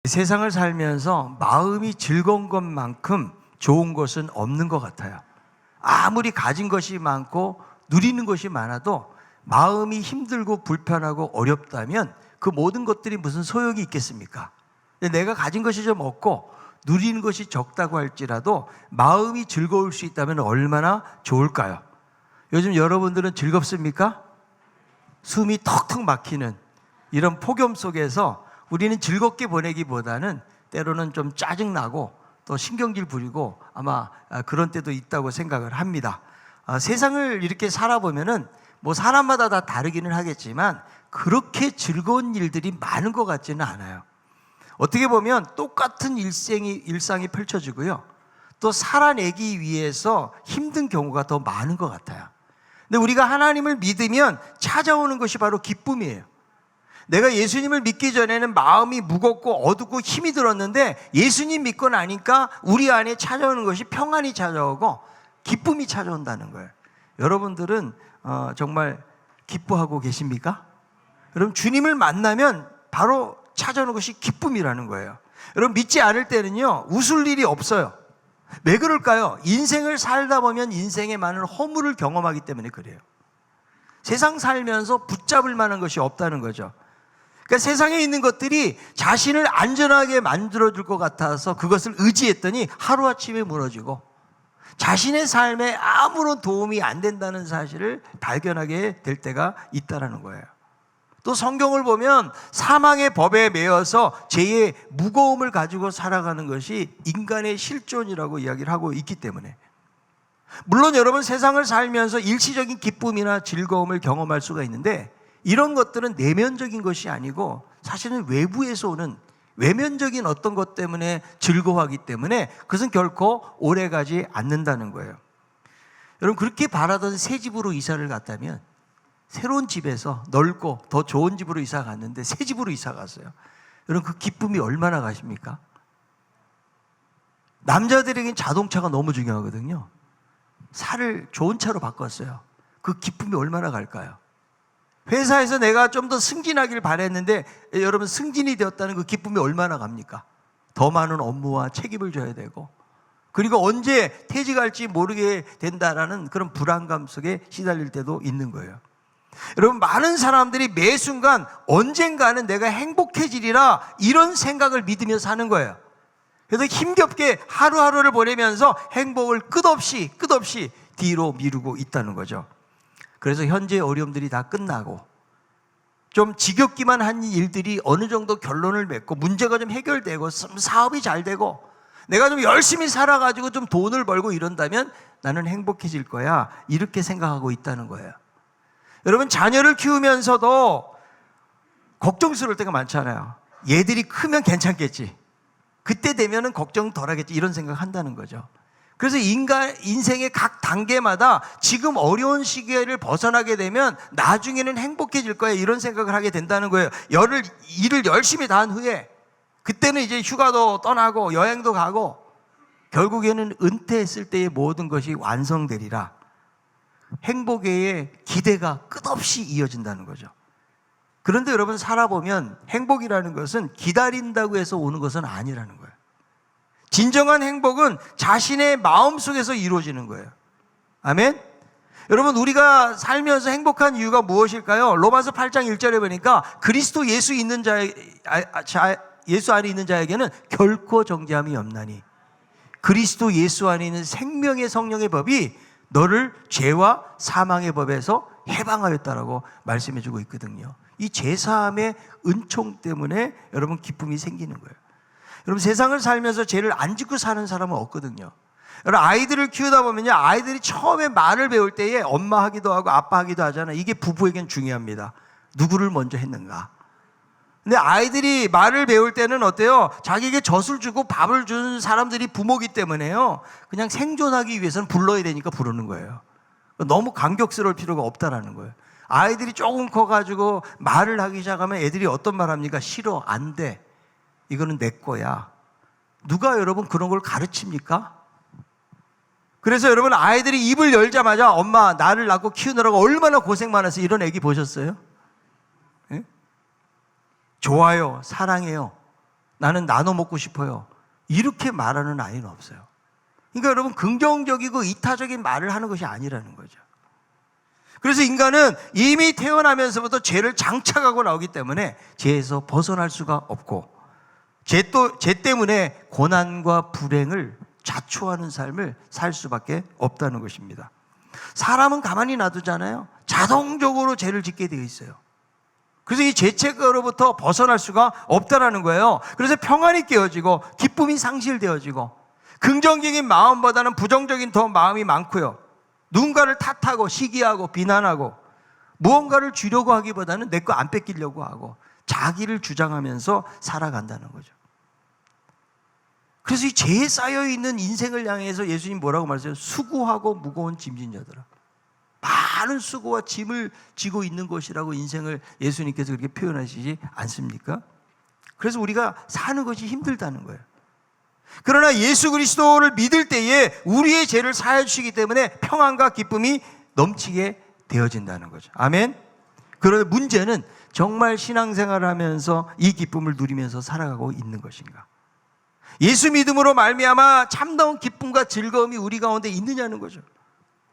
세상을 살면서 마음이 즐거운 것만큼 좋은 것은 없는 것 같아요. 아무리 가진 것이 많고 누리는 것이 많아도 마음이 힘들고 불편하고 어렵다면 그 모든 것들이 무슨 소용이 있겠습니까? 내가 가진 것이 좀 없고 누리는 것이 적다고 할지라도 마음이 즐거울 수 있다면 얼마나 좋을까요? 요즘 여러분들은 즐겁습니까? 숨이 턱턱 막히는 이런 폭염 속에서 우리는 즐겁게 보내기보다는 때로는 좀 짜증나고 또 신경질 부리고 아마 그런 때도 있다고 생각을 합니다. 세상을 이렇게 살아보면은 뭐 사람마다 다 다르기는 하겠지만 그렇게 즐거운 일들이 많은 것 같지는 않아요. 어떻게 보면 똑같은 일상이 펼쳐지고요. 또 살아내기 위해서 힘든 경우가 더 많은 것 같아요. 근데 우리가 하나님을 믿으면 찾아오는 것이 바로 기쁨이에요. 내가 예수님을 믿기 전에는 마음이 무겁고 어둡고 힘이 들었는데 예수님 믿고 나니까 우리 안에 찾아오는 것이 평안이 찾아오고 기쁨이 찾아온다는 거예요. 여러분들은 정말 기뻐하고 계십니까? 여러분 주님을 만나면 바로 찾아오는 것이 기쁨이라는 거예요. 여러분 믿지 않을 때는요 웃을 일이 없어요. 왜 그럴까요? 인생을 살다 보면 인생에 많은 허물을 경험하기 때문에 그래요. 세상 살면서 붙잡을 만한 것이 없다는 거죠. 그러니까 세상에 있는 것들이 자신을 안전하게 만들어줄 것 같아서 그것을 의지했더니 하루아침에 무너지고 자신의 삶에 아무런 도움이 안 된다는 사실을 발견하게 될 때가 있다는 거예요. 또 성경을 보면 사망의 법에 매여서 죄의 무거움을 가지고 살아가는 것이 인간의 실존이라고 이야기를 하고 있기 때문에 물론 여러분 세상을 살면서 일시적인 기쁨이나 즐거움을 경험할 수가 있는데 이런 것들은 내면적인 것이 아니고 사실은 외부에서 오는 외면적인 어떤 것 때문에 즐거워하기 때문에 그것은 결코 오래가지 않는다는 거예요. 여러분 그렇게 바라던 새 집으로 이사를 갔다면 새로운 집에서 넓고 더 좋은 집으로 이사 갔는데 새 집으로 이사 갔어요. 여러분 그 기쁨이 얼마나 가십니까? 남자들에겐 자동차가 너무 중요하거든요. 차를 좋은 차로 바꿨어요. 그 기쁨이 얼마나 갈까요? 회사에서 내가 좀 더 승진하길 바랬는데 여러분 승진이 되었다는 그 기쁨이 얼마나 갑니까? 더 많은 업무와 책임을 져야 되고 그리고 언제 퇴직할지 모르게 된다라는 그런 불안감 속에 시달릴 때도 있는 거예요. 여러분 많은 사람들이 매 순간 언젠가는 내가 행복해지리라 이런 생각을 믿으며 사는 거예요. 그래서 힘겹게 하루하루를 보내면서 행복을 끝없이 뒤로 미루고 있다는 거죠. 그래서 현재의 어려움들이 다 끝나고 좀 지겹기만 한 일들이 어느 정도 결론을 맺고 문제가 좀 해결되고 사업이 잘 되고 내가 좀 열심히 살아가지고 좀 돈을 벌고 이런다면 나는 행복해질 거야 이렇게 생각하고 있다는 거예요. 여러분 자녀를 키우면서도 걱정스러울 때가 많잖아요. 얘들이 크면 괜찮겠지, 그때 되면은 걱정 덜 하겠지 이런 생각을 한다는 거죠. 그래서 인생의 각 단계마다 지금 어려운 시기를 벗어나게 되면 나중에는 행복해질 거야 이런 생각을 하게 된다는 거예요. 일을 열심히 다 한 후에 그때는 이제 휴가도 떠나고 여행도 가고 결국에는 은퇴했을 때의 모든 것이 완성되리라 행복의 기대가 끝없이 이어진다는 거죠. 그런데 여러분 살아보면 행복이라는 것은 기다린다고 해서 오는 것은 아니라는 거예요. 진정한 행복은 자신의 마음속에서 이루어지는 거예요. 아멘? 여러분 우리가 살면서 행복한 이유가 무엇일까요? 로마서 8장 1절에 보니까 그리스도 예수 안에 있는 자에게는 결코 정죄함이 없나니 그리스도 예수 안에 있는 생명의 성령의 법이 너를 죄와 사망의 법에서 해방하였다라고 말씀해 주고 있거든요. 이 제사함의 은총 때문에 여러분 기쁨이 생기는 거예요. 여러분 세상을 살면서 죄를 안 짓고 사는 사람은 없거든요. 여러분 아이들을 키우다 보면요 아이들이 처음에 말을 배울 때에 엄마 하기도 하고 아빠 하기도 하잖아요. 이게 부부에겐 중요합니다. 누구를 먼저 했는가. 근데 아이들이 말을 배울 때는 어때요? 자기에게 젖을 주고 밥을 주는 사람들이 부모기 때문에요 그냥 생존하기 위해서는 불러야 되니까 부르는 거예요. 너무 감격스러울 필요가 없다라는 거예요. 아이들이 조금 커가지고 말을 하기 시작하면 애들이 어떤 말 합니까? 싫어, 안 돼, 이거는 내 거야. 누가 여러분 그런 걸 가르칩니까? 그래서 여러분 아이들이 입을 열자마자 엄마 나를 낳고 키우느라고 얼마나 고생 많아서 이런 애기 보셨어요? 예? 좋아요, 사랑해요, 나는 나눠 먹고 싶어요. 이렇게 말하는 아이는 없어요. 그러니까 여러분, 긍정적이고 이타적인 말을 하는 것이 아니라는 거죠. 그래서 인간은 이미 태어나면서부터 죄를 장착하고 나오기 때문에 죄에서 벗어날 수가 없고, 죄 때문에 고난과 불행을 자초하는 삶을 살 수밖에 없다는 것입니다. 사람은 가만히 놔두잖아요. 자동적으로 죄를 짓게 되어 있어요. 그래서 이 죄책으로부터 벗어날 수가 없다라는 거예요. 그래서 평안이 깨어지고 기쁨이 상실되어지고, 긍정적인 마음보다는 부정적인 더 마음이 많고요. 누군가를 탓하고 시기하고 비난하고, 무언가를 주려고 하기보다는 내 거 안 뺏기려고 하고 자기를 주장하면서 살아간다는 거죠. 그래서 이 죄에 쌓여있는 인생을 향해서 예수님 뭐라고 말하세요? 수고하고 무거운 짐진 자들아. 많은 수고와 짐을 지고 있는 것이라고 인생을 예수님께서 그렇게 표현하시지 않습니까? 그래서 우리가 사는 것이 힘들다는 거예요. 그러나 예수 그리스도를 믿을 때에 우리의 죄를 사해 주시기 때문에 평안과 기쁨이 넘치게 되어진다는 거죠. 아멘. 그런데 문제는 정말 신앙생활을 하면서 이 기쁨을 누리면서 살아가고 있는 것인가? 예수 믿음으로 말미암아 참다운 기쁨과 즐거움이 우리 가운데 있느냐는 거죠.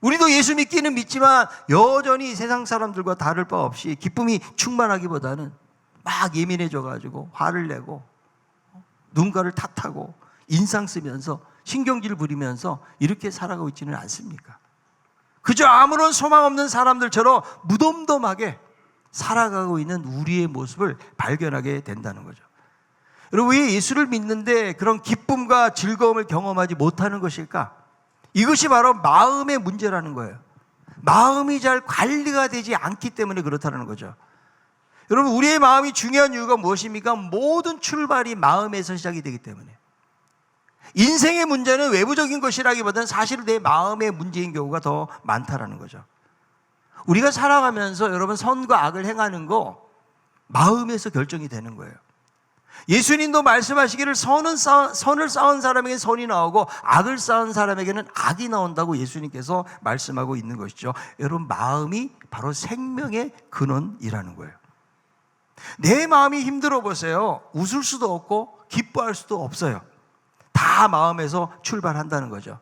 우리도 예수 믿기는 믿지만 여전히 세상 사람들과 다를 바 없이 기쁨이 충만하기보다는 막 예민해져가지고 화를 내고 누군가를 탓하고 인상 쓰면서 신경질 부리면서 이렇게 살아가고 있지는 않습니까? 그저 아무런 소망 없는 사람들처럼 무덤덤하게 살아가고 있는 우리의 모습을 발견하게 된다는 거죠. 여러분, 왜 예수를 믿는데 그런 기쁨과 즐거움을 경험하지 못하는 것일까? 이것이 바로 마음의 문제라는 거예요. 마음이 잘 관리가 되지 않기 때문에 그렇다는 거죠. 여러분, 우리의 마음이 중요한 이유가 무엇입니까? 모든 출발이 마음에서 시작이 되기 때문에. 인생의 문제는 외부적인 것이라기보다는 사실 내 마음의 문제인 경우가 더 많다라는 거죠. 우리가 살아가면서 여러분, 선과 악을 행하는 거 마음에서 결정이 되는 거예요. 예수님도 말씀하시기를 선을 쌓은 사람에게는 선이 나오고 악을 쌓은 사람에게는 악이 나온다고 예수님께서 말씀하고 있는 것이죠. 여러분, 마음이 바로 생명의 근원이라는 거예요. 내 마음이 힘들어 보세요. 웃을 수도 없고 기뻐할 수도 없어요. 다 마음에서 출발한다는 거죠.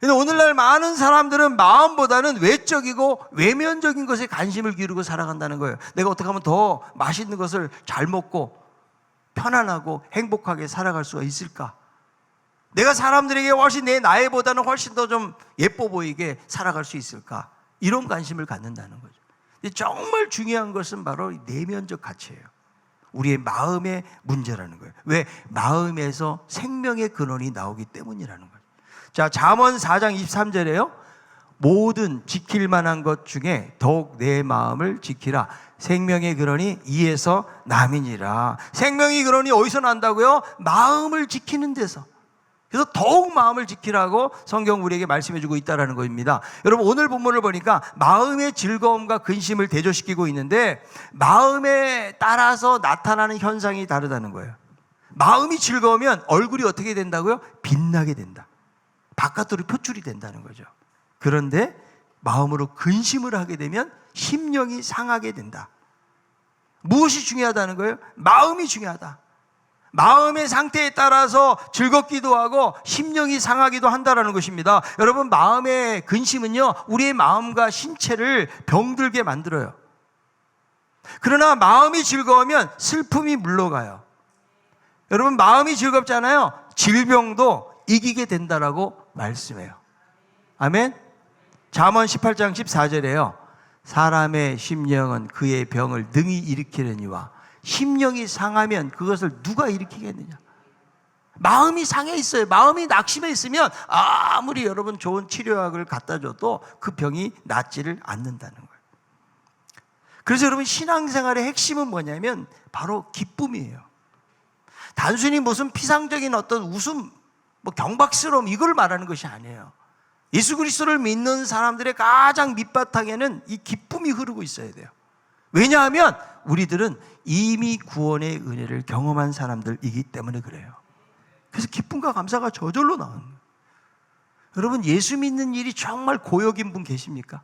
근데 오늘날 많은 사람들은 마음보다는 외적이고 외면적인 것에 관심을 기울이고 살아간다는 거예요. 내가 어떻게 하면 더 맛있는 것을 잘 먹고 편안하고 행복하게 살아갈 수가 있을까? 내가 사람들에게 훨씬 내 나이보다는 훨씬 더 좀 예뻐 보이게 살아갈 수 있을까? 이런 관심을 갖는다는 거죠. 근데 정말 중요한 것은 바로 내면적 가치예요. 우리의 마음의 문제라는 거예요. 왜? 마음에서 생명의 근원이 나오기 때문이라는 거예요. 자, 잠언 4장 23절에요. 모든 지킬 만한 것 중에 더욱 내 마음을 지키라. 생명의 근원이 이에서 남이니라. 생명의 근원이 어디서 난다고요? 마음을 지키는 데서. 그래서 더욱 마음을 지키라고 성경 우리에게 말씀해주고 있다는 것입니다. 여러분, 오늘 본문을 보니까 마음의 즐거움과 근심을 대조시키고 있는데 마음에 따라서 나타나는 현상이 다르다는 거예요. 마음이 즐거우면 얼굴이 어떻게 된다고요? 빛나게 된다. 바깥으로 표출이 된다는 거죠. 그런데 마음으로 근심을 하게 되면 심령이 상하게 된다. 무엇이 중요하다는 거예요? 마음이 중요하다. 마음의 상태에 따라서 즐겁기도 하고 심령이 상하기도 한다는 것입니다. 여러분, 마음의 근심은요, 우리의 마음과 신체를 병들게 만들어요. 그러나 마음이 즐거우면 슬픔이 물러가요. 여러분, 마음이 즐겁잖아요. 질병도 이기게 된다라고 말씀해요. 아멘. 잠언 18장 14절에요. 사람의 심령은 그의 병을 능히 일으키려니와 심령이 상하면 그것을 누가 일으키겠느냐. 마음이 상해 있어요. 마음이 낙심해 있으면 아무리 여러분 좋은 치료약을 갖다 줘도 그 병이 낫지를 않는다는 거예요. 그래서 여러분, 신앙생활의 핵심은 뭐냐면 바로 기쁨이에요. 단순히 무슨 피상적인 어떤 웃음, 경박스러움, 이걸 말하는 것이 아니에요. 예수 그리스도를 믿는 사람들의 가장 밑바탕에는 이 기쁨이 흐르고 있어야 돼요. 왜냐하면 우리들은 이미 구원의 은혜를 경험한 사람들이기 때문에 그래요. 그래서 기쁨과 감사가 저절로 나오는 거예요. 여러분, 예수 믿는 일이 정말 고역인 분 계십니까?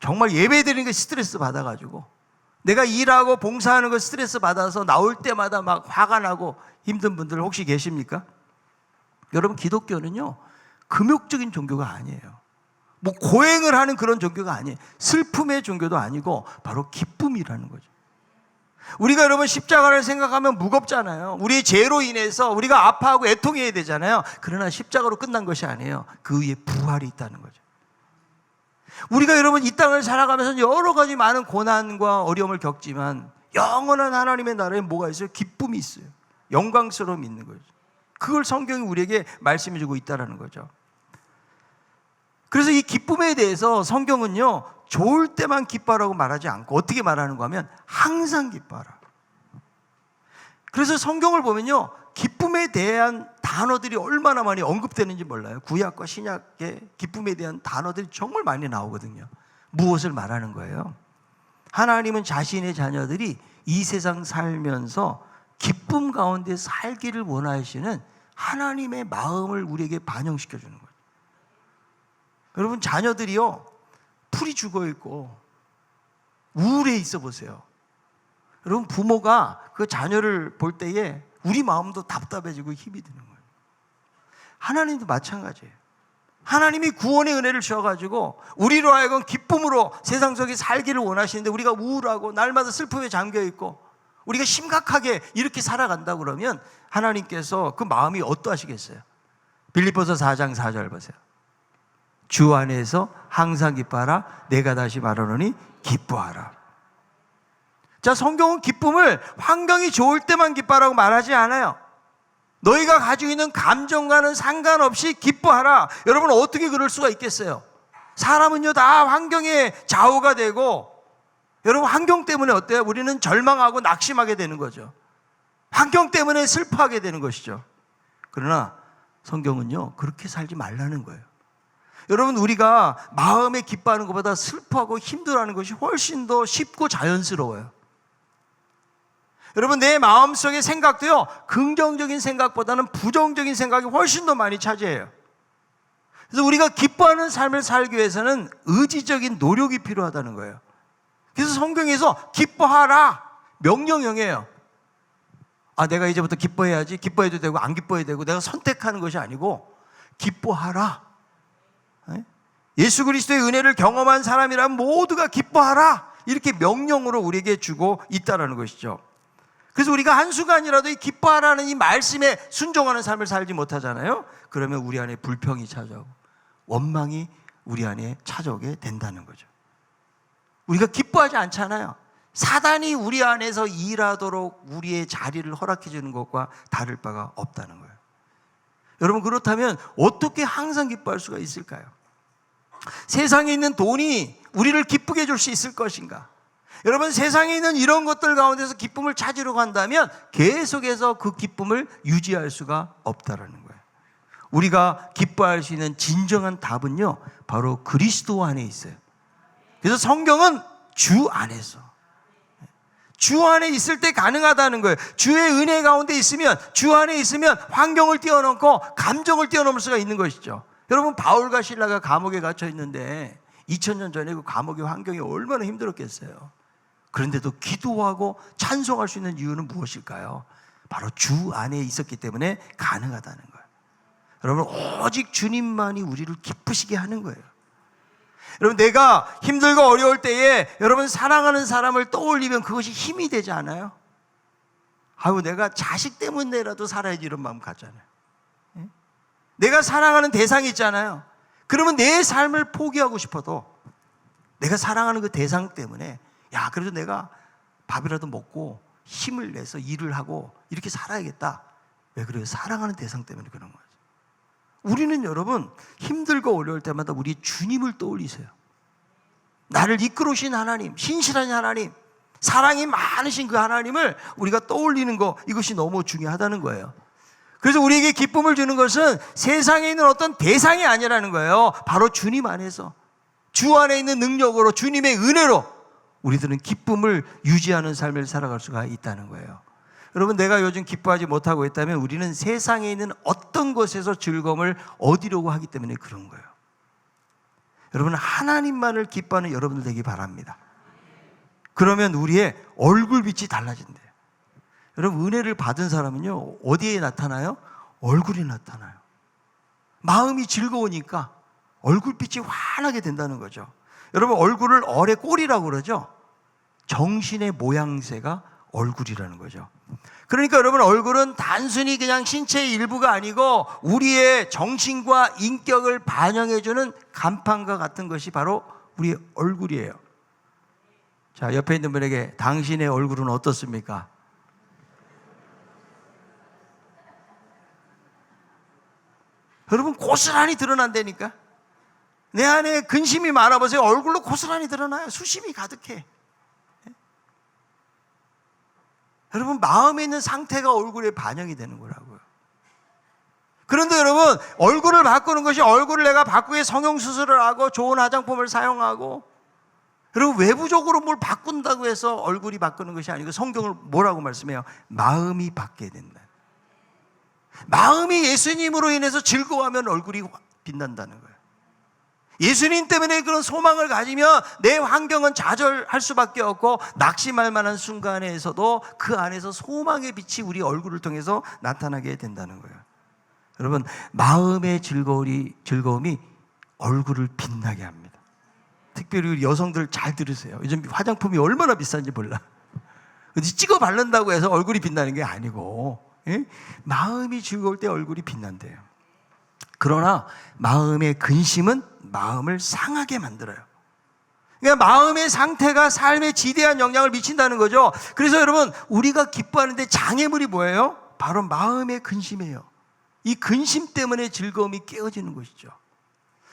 정말 예배 드리는 게 스트레스 받아가지고 내가 일하고 봉사하는 거 스트레스 받아서 나올 때마다 막 화가 나고 힘든 분들 혹시 계십니까? 여러분, 기독교는요, 금욕적인 종교가 아니에요. 뭐 고행을 하는 그런 종교가 아니에요. 슬픔의 종교도 아니고 바로 기쁨이라는 거죠. 우리가 여러분 십자가를 생각하면 무겁잖아요. 우리의 죄로 인해서 우리가 아파하고 애통해야 되잖아요. 그러나 십자가로 끝난 것이 아니에요. 그 위에 부활이 있다는 거죠. 우리가 여러분 이 땅을 살아가면서 여러 가지 많은 고난과 어려움을 겪지만 영원한 하나님의 나라에 뭐가 있어요? 기쁨이 있어요. 영광스러움이 있는 거죠. 그걸 성경이 우리에게 말씀해 주고 있다는 거죠. 그래서 이 기쁨에 대해서 성경은요, 좋을 때만 기뻐하라고 말하지 않고 어떻게 말하는가 하면 항상 기뻐하라. 그래서 성경을 보면요, 기쁨에 대한 단어들이 얼마나 많이 언급되는지 몰라요. 구약과 신약의 기쁨에 대한 단어들이 정말 많이 나오거든요. 무엇을 말하는 거예요? 하나님은 자신의 자녀들이 이 세상 살면서 기쁨 가운데 살기를 원하시는 하나님의 마음을 우리에게 반영시켜 주는 거예요. 여러분, 자녀들이요, 풀이 죽어 있고 우울해 있어 보세요. 여러분, 부모가 그 자녀를 볼 때에 우리 마음도 답답해지고 힘이 드는 거예요. 하나님도 마찬가지예요. 하나님이 구원의 은혜를 주셔가지고 우리로 하여금 기쁨으로 세상 속에 살기를 원하시는데 우리가 우울하고 날마다 슬픔에 잠겨있고 우리가 심각하게 이렇게 살아간다 그러면 하나님께서 그 마음이 어떠하시겠어요? 빌립보서 4장 4절 보세요. 주 안에서 항상 기뻐하라. 내가 다시 말하노니 기뻐하라. 자, 성경은 기쁨을 환경이 좋을 때만 기뻐하라고 말하지 않아요. 너희가 가지고 있는 감정과는 상관없이 기뻐하라. 여러분, 어떻게 그럴 수가 있겠어요? 사람은요, 다 환경에 좌우가 되고, 여러분, 환경 때문에 어때요? 우리는 절망하고 낙심하게 되는 거죠. 환경 때문에 슬퍼하게 되는 것이죠. 그러나 성경은요, 그렇게 살지 말라는 거예요. 여러분, 우리가 마음에 기뻐하는 것보다 슬퍼하고 힘들어하는 것이 훨씬 더 쉽고 자연스러워요. 여러분, 내 마음속의 생각도요, 긍정적인 생각보다는 부정적인 생각이 훨씬 더 많이 차지해요. 그래서 우리가 기뻐하는 삶을 살기 위해서는 의지적인 노력이 필요하다는 거예요. 그래서 성경에서 기뻐하라 명령형이에요. 아, 내가 이제부터 기뻐해야지. 기뻐해도 되고 안 기뻐해도 되고 내가 선택하는 것이 아니고 기뻐하라. 예수 그리스도의 은혜를 경험한 사람이라면 모두가 기뻐하라. 이렇게 명령으로 우리에게 주고 있다는 것이죠. 그래서 우리가 한순간이라도 이 기뻐하라는 이 말씀에 순종하는 삶을 살지 못하잖아요. 그러면 우리 안에 불평이 찾아오고 원망이 우리 안에 찾아오게 된다는 거죠. 우리가 기뻐하지 않잖아요. 사단이 우리 안에서 일하도록 우리의 자리를 허락해 주는 것과 다를 바가 없다는 거예요. 여러분, 그렇다면 어떻게 항상 기뻐할 수가 있을까요? 세상에 있는 돈이 우리를 기쁘게 해줄 수 있을 것인가? 여러분, 세상에 있는 이런 것들 가운데서 기쁨을 찾으려고 한다면 계속해서 그 기쁨을 유지할 수가 없다라는 거예요. 우리가 기뻐할 수 있는 진정한 답은요, 바로 그리스도 안에 있어요. 그래서 성경은 주 안에서, 주 안에 있을 때 가능하다는 거예요. 주의 은혜 가운데 있으면, 주 안에 있으면 환경을 뛰어넘고 감정을 뛰어넘을 수가 있는 것이죠. 여러분, 바울과 실라가 감옥에 갇혀 있는데 2000년 전에 그 감옥의 환경이 얼마나 힘들었겠어요. 그런데도 기도하고 찬송할 수 있는 이유는 무엇일까요? 바로 주 안에 있었기 때문에 가능하다는 거예요. 여러분, 오직 주님만이 우리를 기쁘시게 하는 거예요. 여러분, 내가 힘들고 어려울 때에 여러분 사랑하는 사람을 떠올리면 그것이 힘이 되지 않아요? 아유, 내가 자식 때문에라도 살아야지 이런 마음 갖잖아요. 내가 사랑하는 대상이 있잖아요. 그러면 내 삶을 포기하고 싶어도 내가 사랑하는 그 대상 때문에 야, 그래도 내가 밥이라도 먹고 힘을 내서 일을 하고 이렇게 살아야겠다. 왜 그래요? 사랑하는 대상 때문에 그런 거죠. 우리는 여러분 힘들고 어려울 때마다 우리 주님을 떠올리세요. 나를 이끌어오신 하나님, 신실한 하나님, 사랑이 많으신 그 하나님을 우리가 떠올리는 거, 이것이 너무 중요하다는 거예요. 그래서 우리에게 기쁨을 주는 것은 세상에 있는 어떤 대상이 아니라는 거예요. 바로 주님 안에서, 주 안에 있는 능력으로, 주님의 은혜로 우리들은 기쁨을 유지하는 삶을 살아갈 수가 있다는 거예요. 여러분, 내가 요즘 기뻐하지 못하고 있다면 우리는 세상에 있는 어떤 것에서 즐거움을 얻으려고 하기 때문에 그런 거예요. 여러분, 하나님만을 기뻐하는 여러분들 되기 바랍니다. 그러면 우리의 얼굴빛이 달라진대요. 여러분, 은혜를 받은 사람은요, 어디에 나타나요? 얼굴이 나타나요. 마음이 즐거우니까 얼굴빛이 환하게 된다는 거죠. 여러분, 얼굴을 얼의 꼴이라고 그러죠. 정신의 모양새가 얼굴이라는 거죠. 그러니까 여러분, 얼굴은 단순히 그냥 신체의 일부가 아니고 우리의 정신과 인격을 반영해주는 간판과 같은 것이 바로 우리의 얼굴이에요. 자, 옆에 있는 분에게 당신의 얼굴은 어떻습니까? 여러분, 고스란히 드러난다니까. 내 안에 근심이 많아보세요. 얼굴로 고스란히 드러나요. 수심이 가득해. 여러분, 마음에 있는 상태가 얼굴에 반영이 되는 거라고요. 그런데 여러분, 얼굴을 바꾸는 것이, 얼굴을 내가 바꾸게 성형수술을 하고 좋은 화장품을 사용하고, 여러분, 외부적으로 뭘 바꾼다고 해서 얼굴이 바꾸는 것이 아니고, 성경을 뭐라고 말씀해요? 마음이 바뀌어야 된다. 마음이 예수님으로 인해서 즐거워하면 얼굴이 빛난다는 거예요. 예수님 때문에 그런 소망을 가지면 내 환경은 좌절할 수밖에 없고, 낙심할 만한 순간에서도 그 안에서 소망의 빛이 우리 얼굴을 통해서 나타나게 된다는 거예요. 여러분, 마음의 즐거움이 얼굴을 빛나게 합니다. 특별히 우리 여성들 잘 들으세요. 요즘 화장품이 얼마나 비싼지 몰라. 찍어 바른다고 해서 얼굴이 빛나는 게 아니고, 마음이 즐거울 때 얼굴이 빛난대요. 그러나 마음의 근심은 마음을 상하게 만들어요. 그러니까 마음의 상태가 삶에 지대한 영향을 미친다는 거죠. 그래서 여러분, 우리가 기뻐하는데 장애물이 뭐예요? 바로 마음의 근심이에요. 이 근심 때문에 즐거움이 깨어지는 것이죠.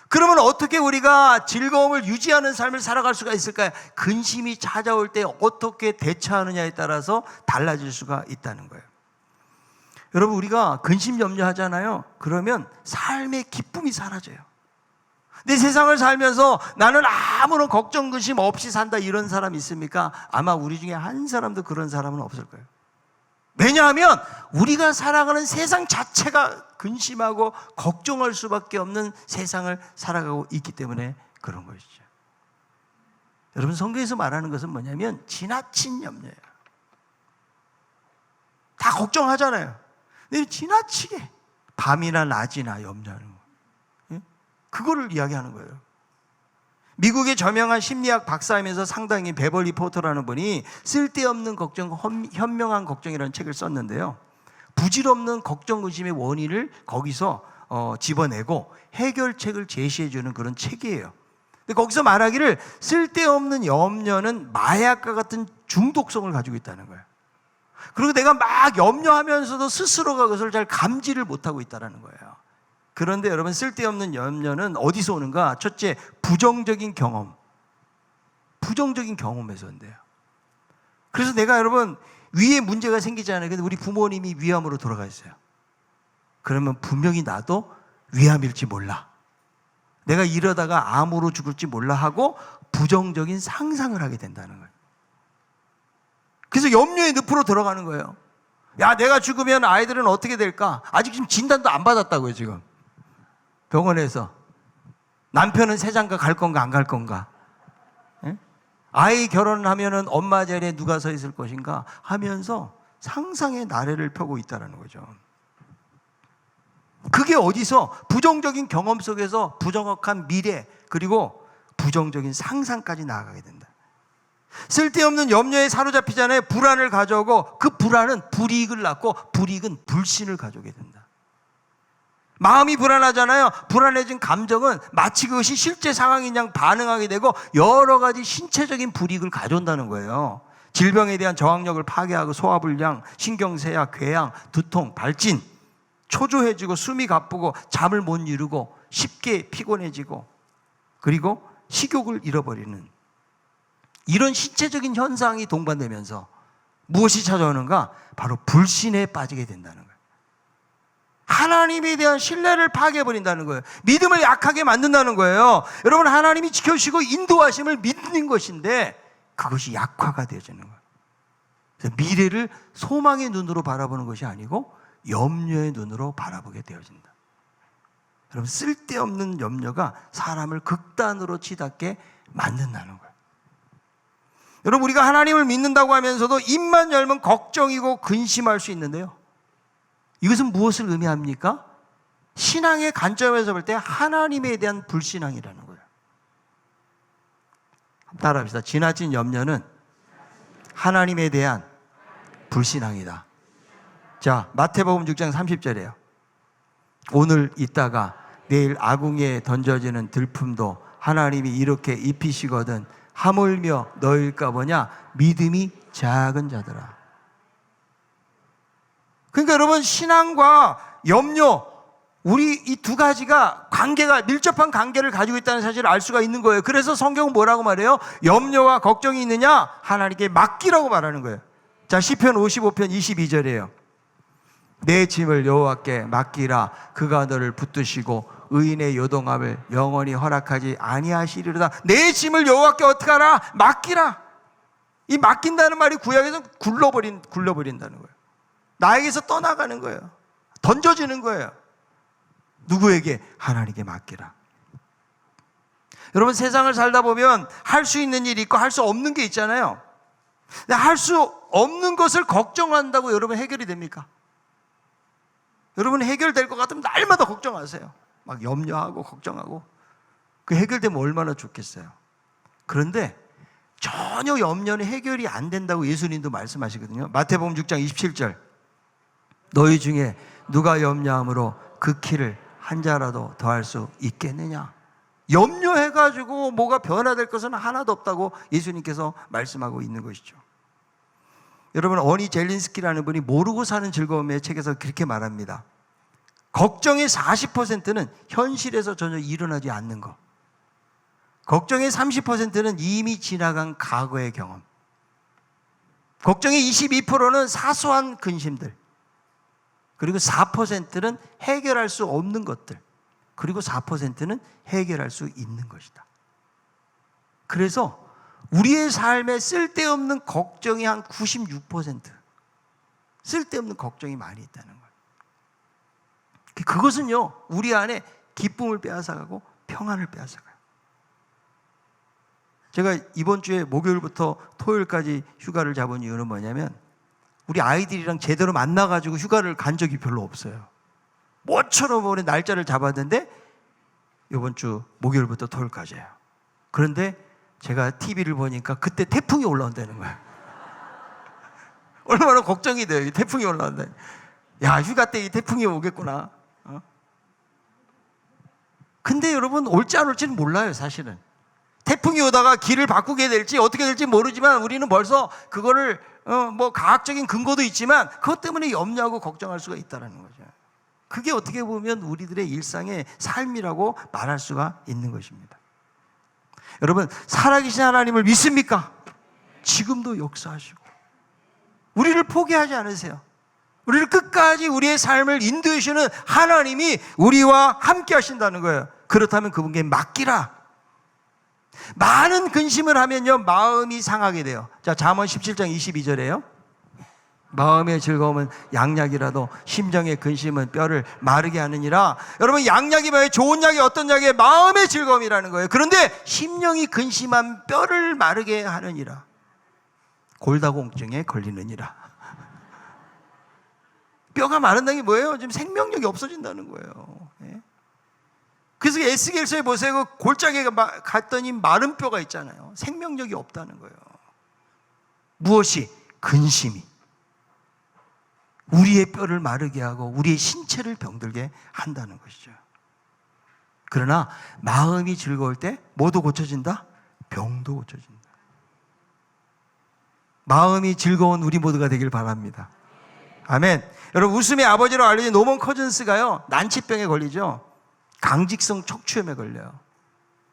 그러면 어떻게 우리가 즐거움을 유지하는 삶을 살아갈 수가 있을까요? 근심이 찾아올 때 어떻게 대처하느냐에 따라서 달라질 수가 있다는 거예요. 여러분, 우리가 근심 염려하잖아요. 그러면 삶의 기쁨이 사라져요. 내 세상을 살면서 나는 아무런 걱정 근심 없이 산다, 이런 사람 있습니까? 아마 우리 중에 한 사람도 그런 사람은 없을 거예요. 왜냐하면 우리가 살아가는 세상 자체가 근심하고 걱정할 수밖에 없는 세상을 살아가고 있기 때문에 그런 것이죠. 여러분, 성경에서 말하는 것은 뭐냐면 지나친 염려예요. 다 걱정하잖아요. 근데 지나치게 밤이나 낮이나 염려하는 거예요. 그거를 이야기하는 거예요. 미국의 저명한 심리학 박사이면서 상당히 베벌리 포터라는 분이 쓸데없는 걱정, 현명한 걱정이라는 책을 썼는데요. 부질없는 걱정, 근심의 원인을 거기서 집어내고 해결책을 제시해주는 그런 책이에요. 근데 거기서 말하기를 쓸데없는 염려는 마약과 같은 중독성을 가지고 있다는 거예요. 그리고 내가 막 염려하면서도 스스로가 그것을 잘 감지를 못하고 있다는 거예요. 그런데 여러분, 쓸데없는 염려는 어디서 오는가? 첫째, 부정적인 경험에서 온대요. 그래서 내가 여러분, 위에 문제가 생기잖아요. 근데 우리 부모님이 위암으로 돌아가 있어요. 그러면 분명히 나도 위암일지 몰라, 내가 이러다가 암으로 죽을지 몰라 하고 부정적인 상상을 하게 된다는 거예요. 그래서 염려의 늪으로 들어가는 거예요. 야, 내가 죽으면 아이들은 어떻게 될까? 아직 지금 진단도 안 받았다고요. 지금 병원에서 남편은 세장가 갈 건가 안 갈 건가, 아이 결혼하면은 엄마 자리에 누가 서 있을 것인가 하면서 상상의 나래를 펴고 있다는 거죠. 그게 어디서? 부정적인 경험 속에서 부정확한 미래, 그리고 부정적인 상상까지 나아가게 된다. 쓸데없는 염려에 사로잡히잖아요. 불안을 가져오고, 그 불안은 불이익을 낳고, 불이익은 불신을 가져오게 된다. 마음이 불안하잖아요. 불안해진 감정은 마치 그것이 실제 상황인 양 반응하게 되고 여러 가지 신체적인 불이익을 가져온다는 거예요. 질병에 대한 저항력을 파괴하고 소화불량, 신경쇠약, 궤양, 두통, 발진, 초조해지고 숨이 가쁘고 잠을 못 이루고 쉽게 피곤해지고, 그리고 식욕을 잃어버리는 이런 신체적인 현상이 동반되면서 무엇이 찾아오는가? 바로 불신에 빠지게 된다는 거예요. 하나님에 대한 신뢰를 파괴해버린다는 거예요. 믿음을 약하게 만든다는 거예요. 여러분, 하나님이 지켜주시고 인도하심을 믿는 것인데 그것이 약화가 되어지는 거예요. 그래서 미래를 소망의 눈으로 바라보는 것이 아니고 염려의 눈으로 바라보게 되어진다. 여러분, 쓸데없는 염려가 사람을 극단으로 치닫게 만든다는 거예요. 여러분, 우리가 하나님을 믿는다고 하면서도 입만 열면 걱정이고 근심할 수 있는데요, 이것은 무엇을 의미합니까? 신앙의 관점에서 볼 때 하나님에 대한 불신앙이라는 거예요. 따라합시다. 지나친 염려는 하나님에 대한 불신앙이다. 자, 마태복음 6장 30절이에요. 오늘 있다가 내일 아궁이에 던져지는 들품도 하나님이 이렇게 입히시거든 하물며 너일까 보냐 믿음이 작은 자들아. 그러니까 여러분, 신앙과 염려, 우리 이 두 가지가 관계가, 밀접한 관계를 가지고 있다는 사실을 알 수가 있는 거예요. 그래서 성경은 뭐라고 말해요? 염려와 걱정이 있느냐? 하나님께 맡기라고 말하는 거예요. 자, 시편 55편 22절이에요. 내 짐을 여호와께 맡기라. 그가 너를 붙드시고 의인의 요동함을 영원히 허락하지 아니하시리로다. 내 짐을 여호와께 어떻게 하라? 맡기라. 이 맡긴다는 말이 구약에서 굴러버린다는 거예요. 나에게서 떠나가는 거예요. 던져지는 거예요. 누구에게? 하나님께 맡기라. 여러분, 세상을 살다 보면 할 수 있는 일이 있고 할 수 없는 게 있잖아요. 근데 할 수 없는 것을 걱정한다고 여러분 해결이 됩니까? 여러분, 해결될 것 같으면 날마다 걱정하세요. 막 염려하고 걱정하고. 그 해결되면 얼마나 좋겠어요. 그런데 전혀 염려는 해결이 안 된다고 예수님도 말씀하시거든요. 마태복음 6장 27절. 너희 중에 누가 염려함으로 그 키를 한 자라도 더할 수 있겠느냐? 염려해가지고 뭐가 변화될 것은 하나도 없다고 예수님께서 말씀하고 있는 것이죠. 여러분, 어니 젤린스키라는 분이 모르고 사는 즐거움의 책에서 그렇게 말합니다. 걱정의 40%는 현실에서 전혀 일어나지 않는 것, 걱정의 30%는 이미 지나간 과거의 경험, 걱정의 22%는 사소한 근심들, 그리고 4%는 해결할 수 없는 것들, 그리고 4%는 해결할 수 있는 것이다. 그래서 우리의 삶에 쓸데없는 걱정이 한 96%, 쓸데없는 걱정이 많이 있다는 거예요. 그것은요, 우리 안에 기쁨을 빼앗아가고 평안을 빼앗아가요. 제가 이번 주에 목요일부터 토요일까지 휴가를 잡은 이유는 뭐냐면, 우리 아이들이랑 제대로 만나가지고 휴가를 간 적이 별로 없어요. 모처럼 올해 날짜를 잡았는데 이번 주 목요일부터 토요일까지예요. 그런데 제가 TV를 보니까 그때 태풍이 올라온다는 거예요. 얼마나 걱정이 돼요. 이 태풍이 올라온다. 야, 휴가 때 이 태풍이 오겠구나. 근데 여러분, 올지 안 올지는 몰라요, 사실은. 태풍이 오다가 길을 바꾸게 될지 어떻게 될지 모르지만 우리는 벌써 그거를 뭐 과학적인 근거도 있지만 그것 때문에 염려하고 걱정할 수가 있다는 거죠. 그게 어떻게 보면 우리들의 일상의 삶이라고 말할 수가 있는 것입니다. 여러분, 살아계신 하나님을 믿습니까? 지금도 역사하시고 우리를 포기하지 않으세요. 우리를 끝까지 우리의 삶을 인도해 주시는 하나님이 우리와 함께 하신다는 거예요. 그렇다면 그분께 맡기라. 많은 근심을 하면요, 마음이 상하게 돼요. 자, 잠언 17장 22절에요. 마음의 즐거움은 양약이라도 심정의 근심은 뼈를 마르게 하느니라. 여러분, 양약이 뭐예요? 좋은 약이 어떤 약이에요? 마음의 즐거움이라는 거예요. 그런데 심령이 근심한 뼈를 마르게 하느니라. 골다공증에 걸리느니라. 뼈가 마른다는 게 뭐예요? 지금 생명력이 없어진다는 거예요. 예? 그래서 에스겔서에 보세요. 그 골짜기에 갔더니 마른 뼈가 있잖아요. 생명력이 없다는 거예요. 무엇이? 근심이 우리의 뼈를 마르게 하고 우리의 신체를 병들게 한다는 것이죠. 그러나 마음이 즐거울 때 뭐도 고쳐진다? 병도 고쳐진다. 마음이 즐거운 우리 모두가 되길 바랍니다. 아멘. 여러분, 웃음의 아버지로 알려진 노먼 커즌스가요, 난치병에 걸리죠. 강직성 척추염에 걸려요.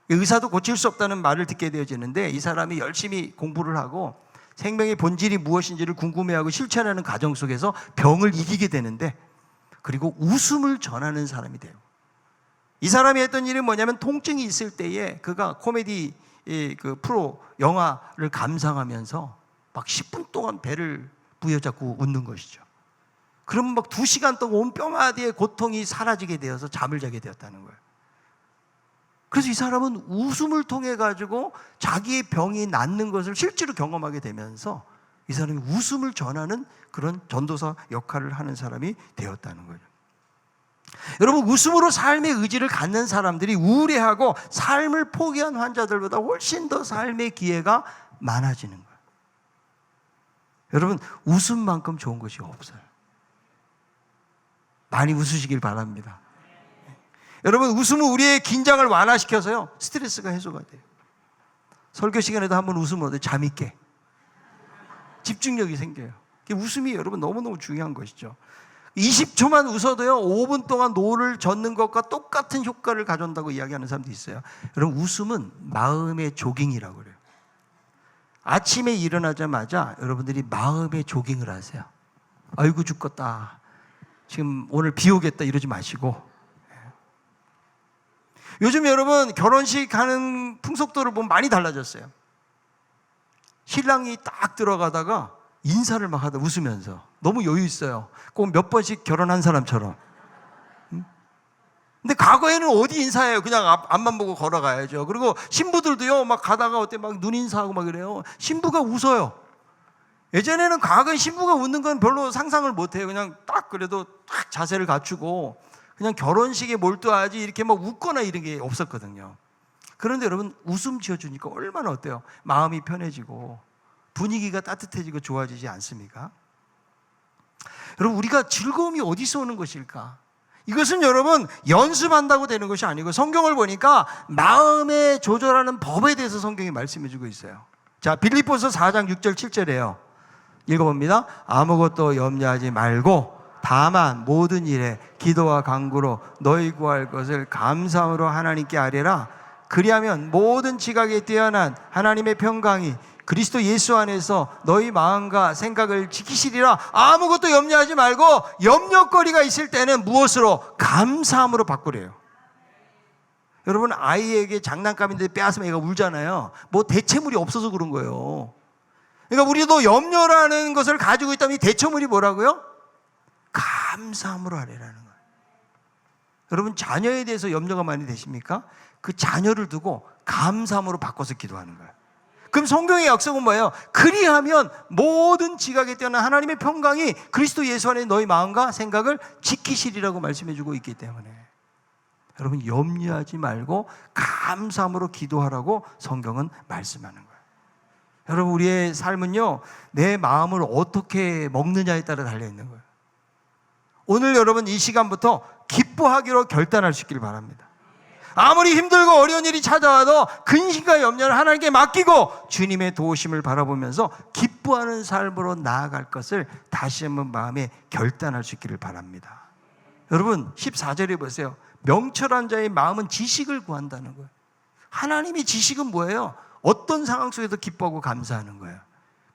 의사도 고칠 수 없다는 말을 듣게 되어지는데, 이 사람이 열심히 공부를 하고 생명의 본질이 무엇인지를 궁금해하고 실천하는 과정 속에서 병을 이기게 되는데, 그리고 웃음을 전하는 사람이 돼요. 이 사람이 했던 일은 뭐냐면, 통증이 있을 때에 그가 코미디 그 프로 영화를 감상하면서 막 10분 동안 배를 부여잡고 웃는 것이죠. 그러면 막 2시간 동안 온 뼈마디의 고통이 사라지게 되어서 잠을 자게 되었다는 거예요. 그래서 이 사람은 웃음을 통해 가지고 자기의 병이 낫는 것을 실제로 경험하게 되면서 이 사람이 웃음을 전하는 그런 전도사 역할을 하는 사람이 되었다는 거죠. 여러분, 웃음으로 삶의 의지를 갖는 사람들이 우울해하고 삶을 포기한 환자들보다 훨씬 더 삶의 기회가 많아지는 거예요. 여러분, 웃음만큼 좋은 것이 없어요. 많이 웃으시길 바랍니다. 여러분, 웃음은 우리의 긴장을 완화시켜서요 스트레스가 해소가 돼요. 설교 시간에도 한번 웃으면 어때요? 잠이 깨. 집중력이 생겨요. 웃음이 여러분 너무너무 중요한 것이죠. 20초만 웃어도요 5분 동안 노를 젓는 것과 똑같은 효과를 가져온다고 이야기하는 사람도 있어요. 여러분, 웃음은 마음의 조깅이라고 그래요. 아침에 일어나자마자 여러분들이 마음의 조깅을 하세요. 아이고 죽겠다, 지금 오늘 비 오겠다 이러지 마시고, 요즘 여러분 결혼식 하는 풍속도를 보면 많이 달라졌어요. 신랑이 딱 들어가다가 인사를 막 하다 웃으면서 너무 여유 있어요. 꼭 몇 번씩 결혼한 사람처럼. 근데 과거에는 어디 인사해요? 그냥 앞만 보고 걸어가야죠. 그리고 신부들도요 막 가다가 어때 막 눈 인사하고 막 그래요. 신부가 웃어요. 예전에는 과거에 신부가 웃는 건 별로 상상을 못해요. 그냥 딱 그래도 딱 자세를 갖추고 그냥 결혼식에 몰두하지 이렇게 막 웃거나 이런 게 없었거든요. 그런데 여러분, 웃음 지어주니까 얼마나 어때요? 마음이 편해지고 분위기가 따뜻해지고 좋아지지 않습니까? 여러분, 우리가 즐거움이 어디서 오는 것일까? 이것은 여러분 연습한다고 되는 것이 아니고, 성경을 보니까 마음에 조절하는 법에 대해서 성경이 말씀해 주고 있어요. 자, 빌립보서 4장 6절 7절이에요. 읽어봅니다. 아무것도 염려하지 말고 다만 모든 일에 기도와 간구로 너희 구할 것을 감사함으로 하나님께 아뢰라. 그리하면 모든 지각에 뛰어난 하나님의 평강이 그리스도 예수 안에서 너희 마음과 생각을 지키시리라. 아무것도 염려하지 말고 염려거리가 있을 때는 무엇으로? 감사함으로 바꾸래요. 여러분, 아이에게 장난감인데 빼앗으면 애가 울잖아요. 뭐 대체물이 없어서 그런 거예요. 그러니까 우리도 염려라는 것을 가지고 있다면 이 대체물이 뭐라고요? 감사함으로 하래라는 거예요. 여러분, 자녀에 대해서 염려가 많이 되십니까? 그 자녀를 두고 감사함으로 바꿔서 기도하는 거예요. 그럼 성경의 약속은 뭐예요? 그리하면 모든 지각에 뛰어난 하나님의 평강이 그리스도 예수 안에 너희 마음과 생각을 지키시리라고 말씀해주고 있기 때문에 여러분, 염려하지 말고 감사함으로 기도하라고 성경은 말씀하는 거예요. 여러분, 우리의 삶은요 내 마음을 어떻게 먹느냐에 따라 달려있는 거예요. 오늘 여러분 이 시간부터 기뻐하기로 결단할 수 있기를 바랍니다. 아무리 힘들고 어려운 일이 찾아와도 근심과 염려를 하나님께 맡기고 주님의 도우심을 바라보면서 기뻐하는 삶으로 나아갈 것을 다시 한번 마음에 결단할 수 있기를 바랍니다. 여러분, 14절에 보세요. 명철한 자의 마음은 지식을 구한다는 거예요. 하나님의 지식은 뭐예요? 어떤 상황 속에도 기뻐하고 감사하는 거예요.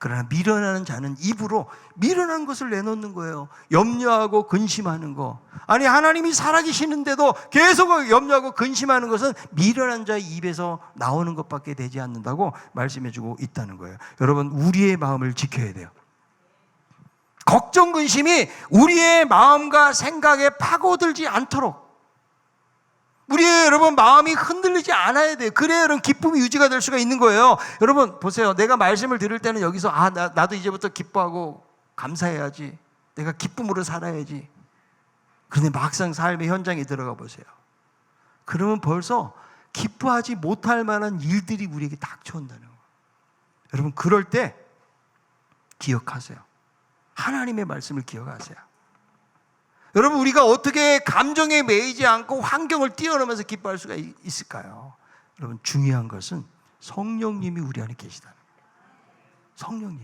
그러나 미련한 자는 입으로 미련한 것을 내놓는 거예요. 염려하고 근심하는 거. 아니, 하나님이 살아계시는데도 계속 염려하고 근심하는 것은 미련한 자의 입에서 나오는 것밖에 되지 않는다고 말씀해주고 있다는 거예요. 여러분, 우리의 마음을 지켜야 돼요. 걱정, 근심이 우리의 마음과 생각에 파고들지 않도록 우리의 여러분 마음이 흔들리지 않아야 돼요. 그래야 여러분 기쁨이 유지가 될 수가 있는 거예요. 여러분 보세요. 내가 말씀을 들을 때는 여기서 나도 이제부터 기뻐하고 감사해야지. 내가 기쁨으로 살아야지. 그런데 막상 삶의 현장에 들어가 보세요. 그러면 벌써 기뻐하지 못할 만한 일들이 우리에게 닥쳐온다는 거예요. 여러분, 그럴 때 기억하세요. 하나님의 말씀을 기억하세요. 여러분, 우리가 어떻게 감정에 매이지 않고 환경을 뛰어넘어서 기뻐할 수가 있을까요? 여러분, 중요한 것은 성령님이 우리 안에 계시다는 거예요.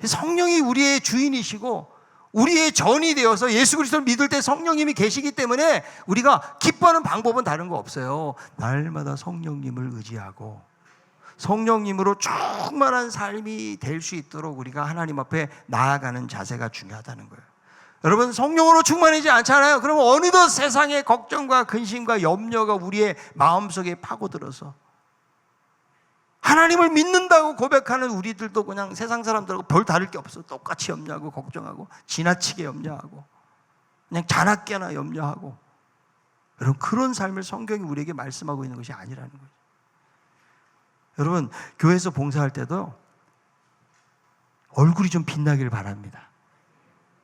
성령이 우리의 주인이시고 우리의 전이 되어서 예수 그리스도를 믿을 때 성령님이 계시기 때문에 우리가 기뻐하는 방법은 다른 거 없어요. 날마다 성령님을 의지하고 성령님으로 충만한 삶이 될 수 있도록 우리가 하나님 앞에 나아가는 자세가 중요하다는 거예요. 여러분, 성령으로 충만하지 않잖아요. 그러면 어느덧 세상의 걱정과 근심과 염려가 우리의 마음속에 파고들어서 하나님을 믿는다고 고백하는 우리들도 그냥 세상 사람들하고 별 다를 게 없어. 똑같이 염려하고 걱정하고 지나치게 염려하고 그냥 자나깨나 염려하고 여러분, 그런 삶을 성경이 우리에게 말씀하고 있는 것이 아니라는 거죠. 여러분, 교회에서 봉사할 때도 얼굴이 좀 빛나길 바랍니다.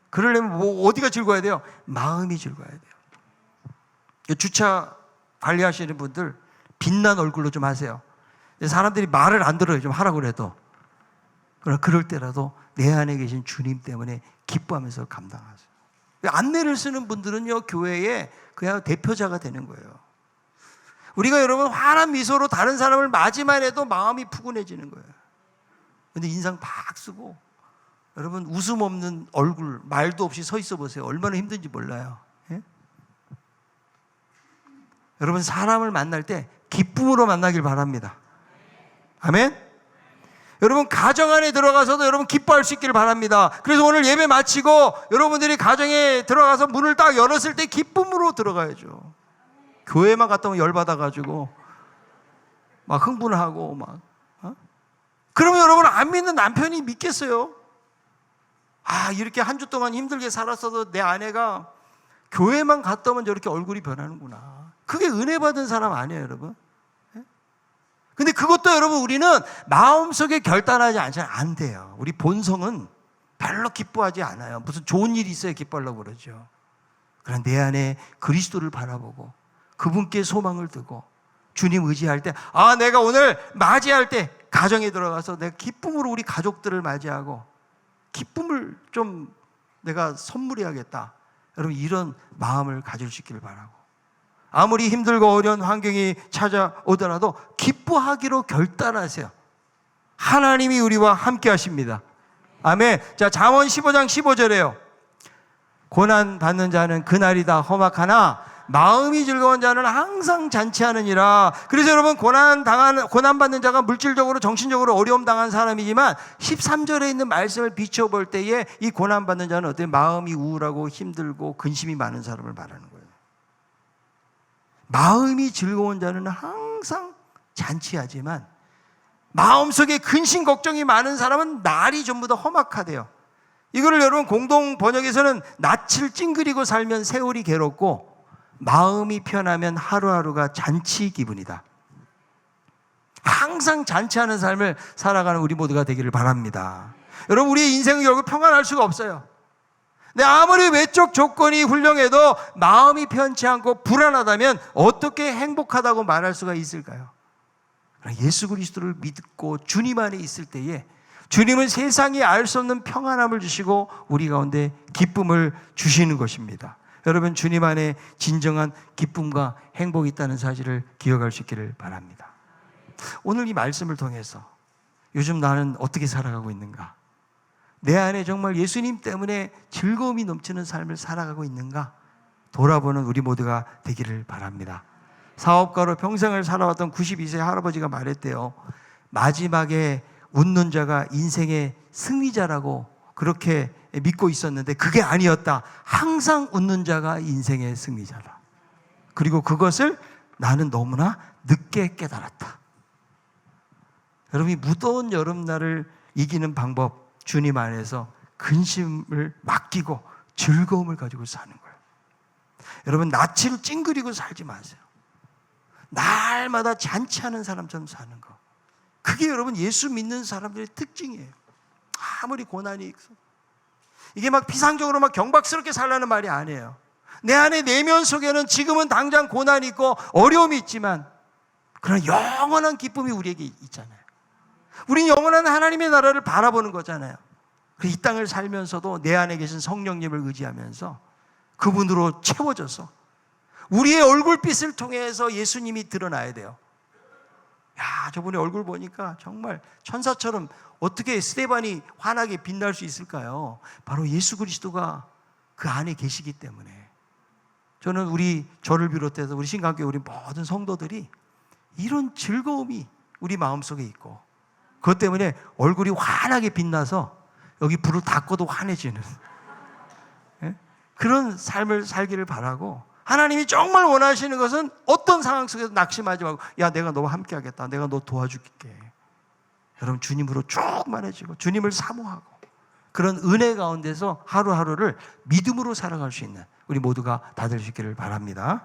그러려면 어디가 즐거워야 돼요? 마음이 즐거워야 돼요. 주차 관리하시는 분들 빛난 얼굴로 좀 하세요. 사람들이 말을 안 들어요. 좀 하라고 그래도. 그러나 그럴 때라도 내 안에 계신 주님 때문에 기뻐하면서 감당하세요. 안내를 쓰는 분들은요, 교회에 그냥 대표자가 되는 거예요. 우리가 여러분 환한 미소로 다른 사람을 맞이만 해도 마음이 푸근해지는 거예요. 근데 인상 팍 쓰고 여러분 웃음 없는 얼굴, 말도 없이 서 있어 보세요. 얼마나 힘든지 몰라요. 예? 여러분, 사람을 만날 때 기쁨으로 만나길 바랍니다. 아멘? 여러분, 가정 안에 들어가서도 여러분 기뻐할 수 있기를 바랍니다. 그래서 오늘 예배 마치고 여러분들이 가정에 들어가서 문을 딱 열었을 때 기쁨으로 들어가야죠. 교회만 갔다 오면 열받아가지고 막 흥분하고 막 그러면 여러분, 안 믿는 남편이 믿겠어요? 이렇게 한 주 동안 힘들게 살았어도 내 아내가 교회만 갔다 오면 저렇게 얼굴이 변하는구나. 그게 은혜 받은 사람 아니에요, 여러분? 근데 그것도 여러분, 우리는 마음속에 결단하지 않잖아요. 안 돼요. 우리 본성은 별로 기뻐하지 않아요. 무슨 좋은 일이 있어야 기뻐하려고 그러죠. 그러나 내 안에 그리스도를 바라보고 그분께 소망을 두고 주님 의지할 때, 내가 오늘 맞이할 때 가정에 들어가서 내가 기쁨으로 우리 가족들을 맞이하고 기쁨을 좀 내가 선물해야겠다. 여러분, 이런 마음을 가질 수 있기를 바라고, 아무리 힘들고 어려운 환경이 찾아오더라도 기뻐하기로 결단하세요. 하나님이 우리와 함께 하십니다. 아멘. 자, 잠언 15장 15절에요. 고난 받는 자는 그날이다 험악하나 마음이 즐거운 자는 항상 잔치하느니라. 그래서 여러분, 고난 받는 자가 물질적으로 정신적으로 어려움 당한 사람이지만 13절에 있는 말씀을 비춰볼 때에 이 고난 받는 자는 어때요? 마음이 우울하고 힘들고 근심이 많은 사람을 말하는 거예요. 마음이 즐거운 자는 항상 잔치하지만 마음속에 근심 걱정이 많은 사람은 날이 전부 다 험악하대요. 이거를 여러분 공동 번역에서는 낯을 찡그리고 살면 세월이 괴롭고 마음이 편하면 하루하루가 잔치 기분이다. 항상 잔치하는 삶을 살아가는 우리 모두가 되기를 바랍니다. 여러분, 우리의 인생은 결국 평안할 수가 없어요. 근데 아무리 외적 조건이 훌륭해도 마음이 편치 않고 불안하다면 어떻게 행복하다고 말할 수가 있을까요? 예수 그리스도를 믿고 주님 안에 있을 때에 주님은 세상이 알 수 없는 평안함을 주시고 우리 가운데 기쁨을 주시는 것입니다. 여러분, 주님 안에 진정한 기쁨과 행복이 있다는 사실을 기억할 수 있기를 바랍니다. 오늘 이 말씀을 통해서 요즘 나는 어떻게 살아가고 있는가? 내 안에 정말 예수님 때문에 즐거움이 넘치는 삶을 살아가고 있는가? 돌아보는 우리 모두가 되기를 바랍니다. 사업가로 평생을 살아왔던 92세 할아버지가 말했대요. 마지막에 웃는 자가 인생의 승리자라고 그렇게 믿고 있었는데 그게 아니었다. 항상 웃는 자가 인생의 승리자다. 그리고 그것을 나는 너무나 늦게 깨달았다. 여러분이 무더운 여름날을 이기는 방법, 주님 안에서 근심을 맡기고 즐거움을 가지고 사는 거예요. 여러분, 낯을 찡그리고 살지 마세요. 날마다 잔치하는 사람처럼 사는 거. 그게 여러분 예수 믿는 사람들의 특징이에요. 아무리 고난이 있어. 이게 막 비상적으로 막 경박스럽게 살라는 말이 아니에요. 내 안에 내면 속에는 지금은 당장 고난이 있고 어려움이 있지만 그런 영원한 기쁨이 우리에게 있잖아요. 우리는 영원한 하나님의 나라를 바라보는 거잖아요. 이 땅을 살면서도 내 안에 계신 성령님을 의지하면서 그분으로 채워져서 우리의 얼굴빛을 통해서 예수님이 드러나야 돼요. 야, 저분의 얼굴 보니까 정말 천사처럼 어떻게 스데반이 환하게 빛날 수 있을까요? 바로 예수 그리스도가 그 안에 계시기 때문에. 저는 저를 비롯해서 우리 신강교회 우리 모든 성도들이 이런 즐거움이 우리 마음속에 있고 그것 때문에 얼굴이 환하게 빛나서 여기 불을 다 꺼도 환해지는 그런 삶을 살기를 바라고, 하나님이 정말 원하시는 것은 어떤 상황 속에서 낙심하지 말고, 야, 내가 너와 함께 하겠다, 내가 너 도와줄게. 여러분, 주님으로 충만해지고 주님을 사모하고 그런 은혜 가운데서 하루하루를 믿음으로 살아갈 수 있는 우리 모두가 다 될 수 있기를 바랍니다.